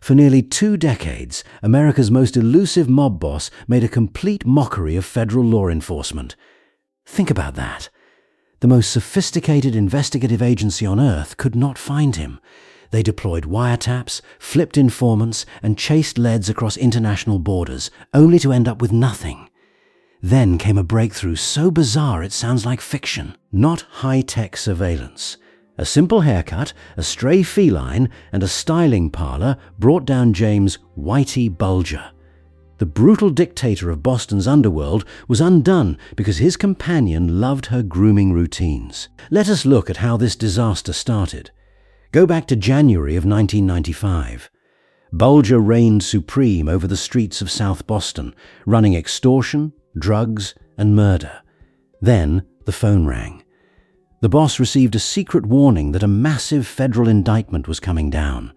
For nearly 2 decades, America's most elusive mob boss made a complete mockery of federal law enforcement. Think about that. The most sophisticated investigative agency on Earth could not find him. They deployed wiretaps, flipped informants, and chased leads across international borders, only to end up with nothing. Then came a breakthrough so bizarre it sounds like fiction. Not high-tech surveillance. A simple haircut, a stray feline, and a styling parlor brought down James Whitey Bulger. The brutal dictator of Boston's underworld was undone because his companion loved her grooming routines. Let us look at how this disaster started. Go back to January of 1995. Bulger reigned supreme over the streets of South Boston, running extortion, drugs, and murder. Then the phone rang. The boss received a secret warning that a massive federal indictment was coming down.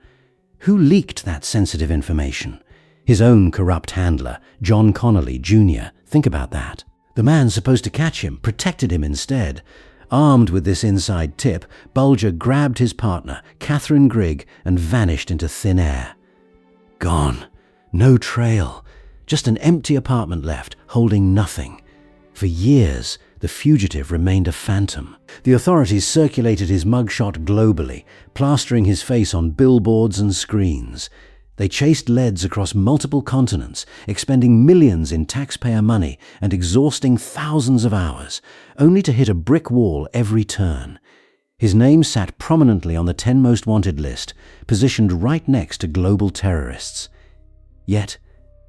Who leaked that sensitive information? His own corrupt handler, John Connolly Jr. Think about that. The man supposed to catch him protected him instead. Armed with this inside tip, Bulger grabbed his partner, Catherine Grigg, and vanished into thin air. Gone. No trail. Just an empty apartment left, holding nothing. For years, the fugitive remained a phantom. The authorities circulated his mugshot globally, plastering his face on billboards and screens. They chased leads across multiple continents, expending millions in taxpayer money and exhausting thousands of hours, only to hit a brick wall every turn. His name sat prominently on the 10 most wanted list, positioned right next to global terrorists. Yet,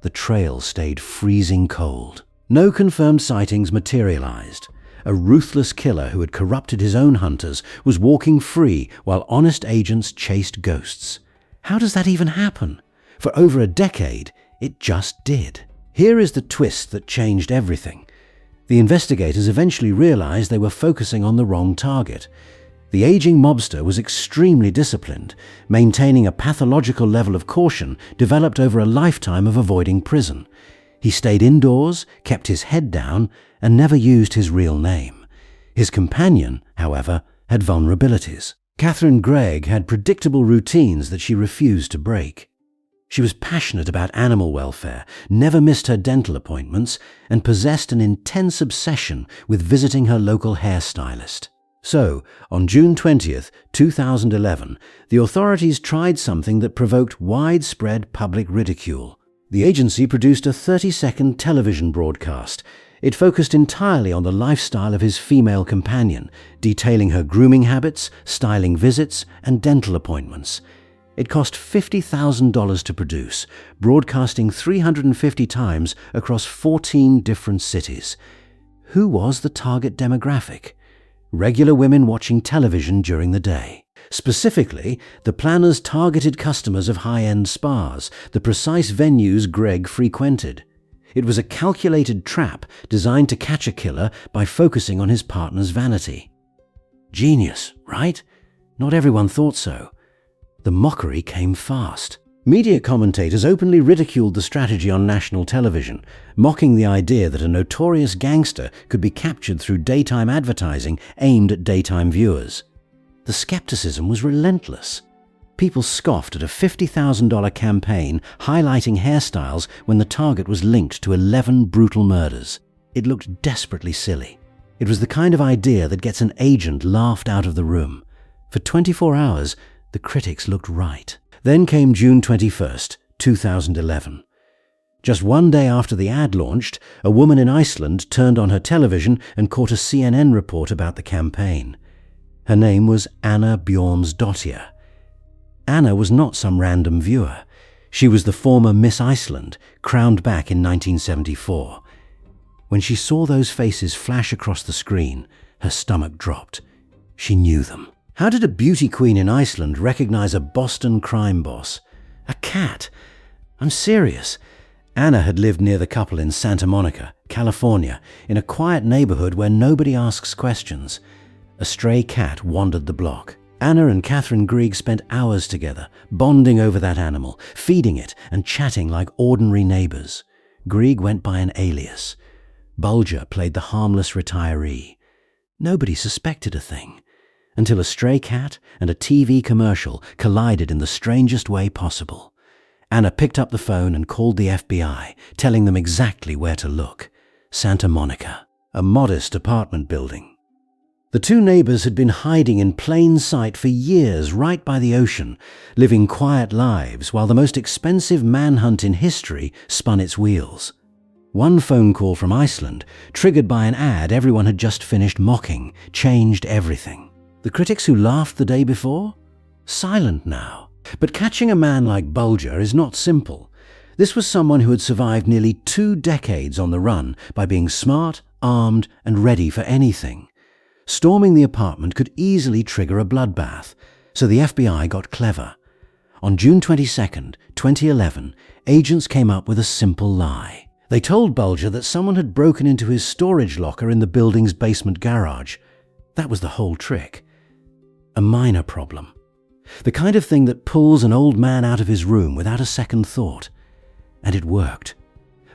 the trail stayed freezing cold. No confirmed sightings materialized. A ruthless killer who had corrupted his own hunters was walking free while honest agents chased ghosts. How does that even happen? For over a decade, it just did. Here is the twist that changed everything. The investigators eventually realized they were focusing on the wrong target. The aging mobster was extremely disciplined, maintaining a pathological level of caution developed over a lifetime of avoiding prison. He stayed indoors, kept his head down, and never used his real name. His companion, however, had vulnerabilities. Catherine Gregg had predictable routines that she refused to break. She was passionate about animal welfare, never missed her dental appointments, and possessed an intense obsession with visiting her local hairstylist. So, on June 20th, 2011, the authorities tried something that provoked widespread public ridicule. The agency produced a 30-second television broadcast. It focused entirely on the lifestyle of his female companion, detailing her grooming habits, styling visits, and dental appointments. It cost $50,000 to produce, broadcasting 350 times across 14 different cities. Who was the target demographic? Regular women watching television during the day. Specifically, the planners targeted customers of high-end spas, the precise venues Gregg frequented. It was a calculated trap designed to catch a killer by focusing on his partner's vanity. Genius, right? Not everyone thought so. The mockery came fast. Media commentators openly ridiculed the strategy on national television, mocking the idea that a notorious gangster could be captured through daytime advertising aimed at daytime viewers. The skepticism was relentless. People scoffed at a $50,000 campaign highlighting hairstyles when the target was linked to 11 brutal murders. It looked desperately silly. It was the kind of idea that gets an agent laughed out of the room. For 24 hours, the critics looked right. Then came June 21st, 2011. Just one day after the ad launched, a woman in Iceland turned on her television and caught a CNN report about the campaign. Her name was Anna Bjornsdottir. Anna was not some random viewer. She was the former Miss Iceland, crowned back in 1974. When she saw those faces flash across the screen, her stomach dropped. She knew them. How did a beauty queen in Iceland recognize a Boston crime boss? A cat? I'm serious. Anna had lived near the couple in Santa Monica, California, in a quiet neighborhood where nobody asks questions. A stray cat wandered the block. Anna and Catherine Grigg spent hours together, bonding over that animal, feeding it and chatting like ordinary neighbors. Grigg went by an alias. Bulger played the harmless retiree. Nobody suspected a thing, until a stray cat and a TV commercial collided in the strangest way possible. Anna picked up the phone and called the FBI, telling them exactly where to look. Santa Monica, a modest apartment building. The two neighbors had been hiding in plain sight for years right by the ocean, living quiet lives while the most expensive manhunt in history spun its wheels. One phone call from Iceland, triggered by an ad everyone had just finished mocking, changed everything. The critics who laughed the day before? Silent now. But catching a man like Bulger is not simple. This was someone who had survived nearly 2 decades on the run by being smart, armed, and ready for anything. Storming the apartment could easily trigger a bloodbath, so the FBI got clever. On June 22, 2011, agents came up with a simple lie. They told Bulger that someone had broken into his storage locker in the building's basement garage. That was the whole trick. A minor problem. The kind of thing that pulls an old man out of his room without a second thought. And it worked.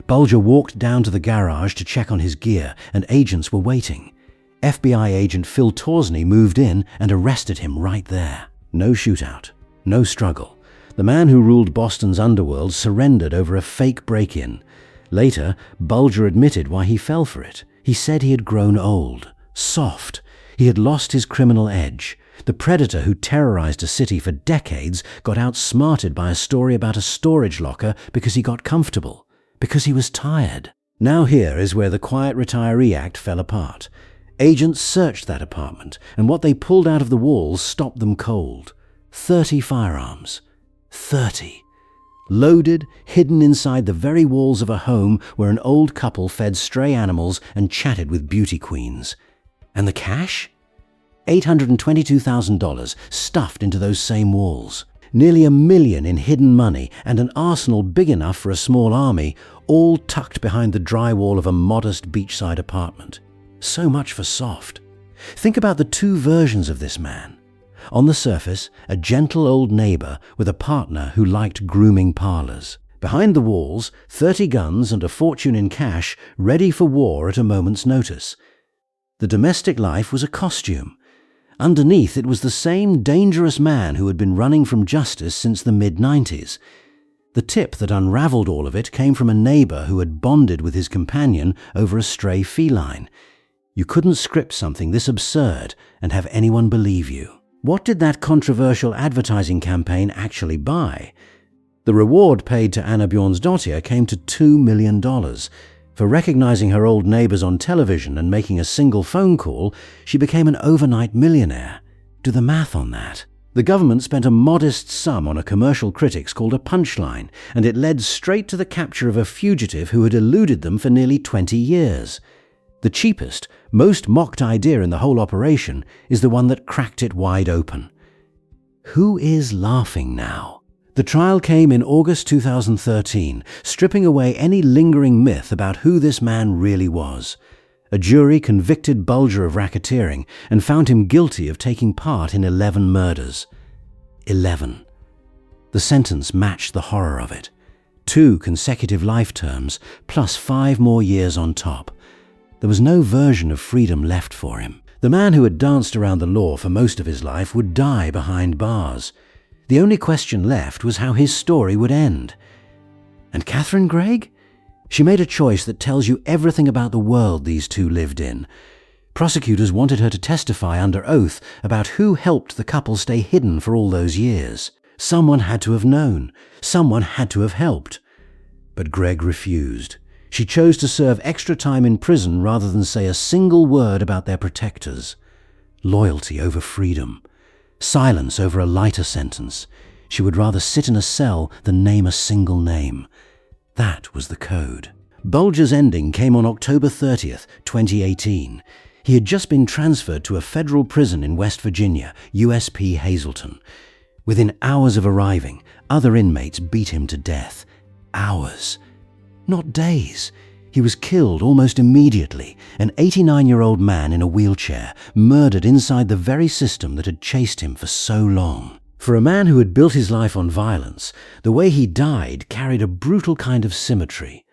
Bulger walked down to the garage to check on his gear, and agents were waiting. FBI agent Phil Torsney moved in and arrested him right there. No shootout, no struggle. The man who ruled Boston's underworld surrendered over a fake break-in. Later, Bulger admitted why he fell for it. He said he had grown old, soft. He had lost his criminal edge. The predator who terrorized a city for decades got outsmarted by a story about a storage locker because he got comfortable, because he was tired. Now here is where the Quiet Retiree Act fell apart. Agents searched that apartment, and what they pulled out of the walls stopped them cold. 30 firearms. 30. Loaded, hidden inside the very walls of a home where an old couple fed stray animals and chatted with beauty queens. And the cash? $822,000 stuffed into those same walls. Nearly $1 million in hidden money and an arsenal big enough for a small army, all tucked behind the drywall of a modest beachside apartment. So much for soft. Think about the two versions of this man. On the surface, a gentle old neighbor with a partner who liked grooming parlors. Behind the walls, 30 guns and a fortune in cash, ready for war at a moment's notice. The domestic life was a costume. Underneath, it was the same dangerous man who had been running from justice since the mid-90s. The tip that unraveled all of it came from a neighbor who had bonded with his companion over a stray feline. You couldn't script something this absurd and have anyone believe you. What did that controversial advertising campaign actually buy? The reward paid to Anna Bjornsdottir came to $2 million. For recognizing her old neighbors on television and making a single phone call, she became an overnight millionaire. Do the math on that. The government spent a modest sum on a commercial critics called a punchline, and it led straight to the capture of a fugitive who had eluded them for nearly 20 years. The cheapest, most mocked idea in the whole operation is the one that cracked it wide open. Who is laughing now? The trial came in August 2013, stripping away any lingering myth about who this man really was. A jury convicted Bulger of racketeering and found him guilty of taking part in 11 murders. 11. The sentence matched the horror of it. 2 consecutive life terms, plus 5 more years on top. There was no version of freedom left for him. The man who had danced around the law for most of his life would die behind bars. The only question left was how his story would end. And Catherine Gregg? She made a choice that tells you everything about the world these two lived in. Prosecutors wanted her to testify under oath about who helped the couple stay hidden for all those years. Someone had to have known. Someone had to have helped. But Gregg refused. She chose to serve extra time in prison rather than say a single word about their protectors. Loyalty over freedom. Silence over a lighter sentence. She would rather sit in a cell than name a single name. That was the code. Bulger's ending came on October 30th, 2018. He had just been transferred to a federal prison in West Virginia, USP Hazelton. Within hours of arriving, other inmates beat him to death. Hours. Not days. He was killed almost immediately, an 89-year-old man in a wheelchair, murdered inside the very system that had chased him for so long. For a man who had built his life on violence, the way he died carried a brutal kind of symmetry.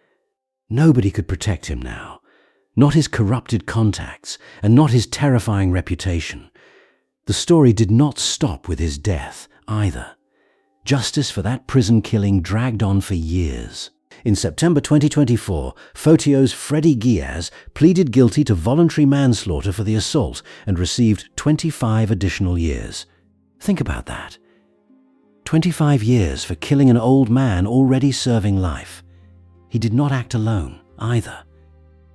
Nobody could protect him now. Not his corrupted contacts, and not his terrifying reputation. The story did not stop with his death, either. Justice for that prison killing dragged on for years. In September 2024, Fotio's Freddy Giaz pleaded guilty to voluntary manslaughter for the assault and received 25 additional years. Think about that. 25 years for killing an old man already serving life. He did not act alone, either.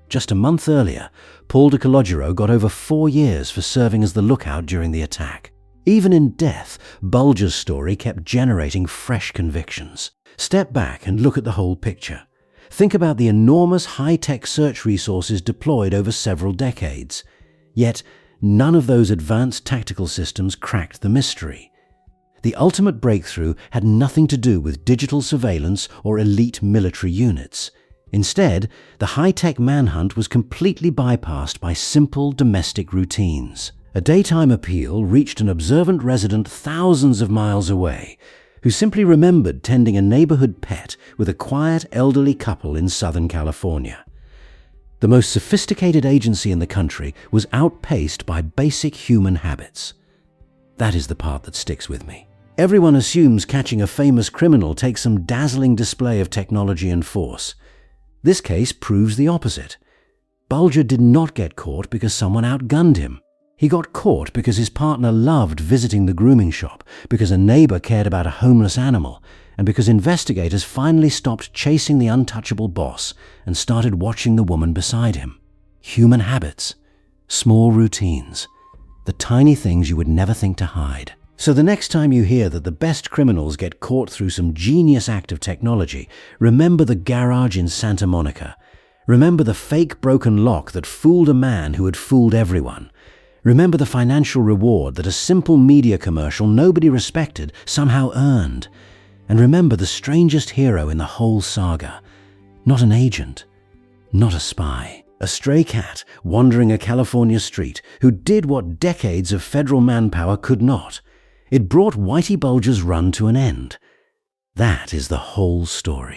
Just a month earlier, Paul de Calogero got over 4 years for serving as the lookout during the attack. Even in death, Bulger's story kept generating fresh convictions. Step back and look at the whole picture. Think about the enormous high-tech search resources deployed over several decades. Yet, none of those advanced tactical systems cracked the mystery. The ultimate breakthrough had nothing to do with digital surveillance or elite military units. Instead, the high-tech manhunt was completely bypassed by simple domestic routines. A daytime appeal reached an observant resident thousands of miles away, who simply remembered tending a neighborhood pet with a quiet elderly couple in Southern California. The most sophisticated agency in the country was outpaced by basic human habits. That is the part that sticks with me. Everyone assumes catching a famous criminal takes some dazzling display of technology and force. This case proves the opposite. Bulger did not get caught because someone outgunned him. He got caught because his partner loved visiting the grooming shop, because a neighbor cared about a homeless animal, and because investigators finally stopped chasing the untouchable boss and started watching the woman beside him. Human habits, small routines, the tiny things you would never think to hide. So the next time you hear that the best criminals get caught through some genius act of technology, remember the garage in Santa Monica. Remember the fake broken lock that fooled a man who had fooled everyone. Remember the financial reward that a simple media commercial nobody respected somehow earned. And remember the strangest hero in the whole saga. Not an agent, not a spy. A stray cat wandering a California street who did what decades of federal manpower could not. It brought Whitey Bulger's run to an end. That is the whole story.